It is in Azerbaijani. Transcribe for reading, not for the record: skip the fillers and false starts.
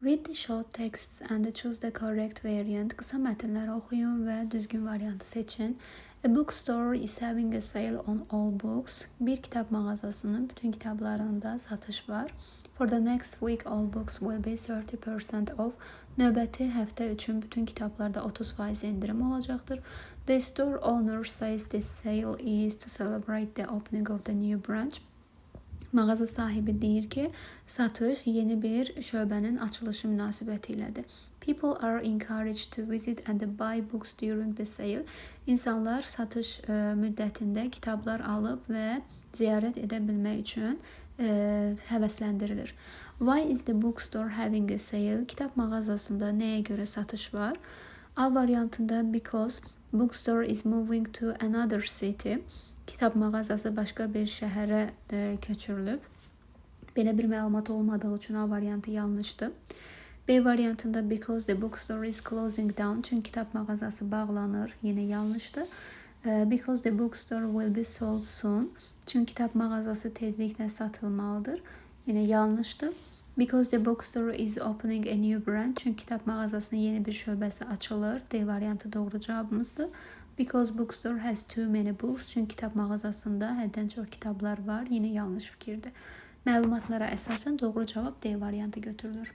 Read the short texts and choose the correct variant. Kısa metinleri okuyun ve düzgün variantı seçin. A bookstore is having a sale on all books. Bir kitap mağazasının bütün kitaplarında satış var. For the next week, all books will be 30% off. Növbəti həftə üçün bütün kitaplarda 30% indirim olacaqdır. The store owner says this sale is to celebrate the opening of the new branch. Mağaza sahibi deyir ki, satış yeni bir şöbənin açılışı münasibəti ilədir. People are encouraged to visit and buy books during the sale. İnsanlar satış müddətində kitablar alıb və ziyarət edə bilmək üçün həvəsləndirilir. Why is the bookstore having a sale? Kitap mağazasında nəyə görə satış var? A variantında because bookstore is moving to another city. Kitap mağazası başqa bir şəhərə köçürülüb. Belə bir məlumat olmadığı üçün A variantı yanlışdır. B variantında because the bookstore is closing down. Çünki kitap mağazası bağlanır. Yine yanlışdır. Because the bookstore will be sold soon. Çünki kitap mağazası tezliklə satılmalıdır. Yine yanlışdır. Because the bookstore is opening a new branch. Çünki kitap mağazasının yeni bir şöbəsi açılır. D variantı doğru cavabımızdır. Because bookstore has too many books. Çünki kitap mağazasında həddən çox kitablar var. Yine yanlış fikirdir. Məlumatlara əsasən doğru cavab D variantı götürülür.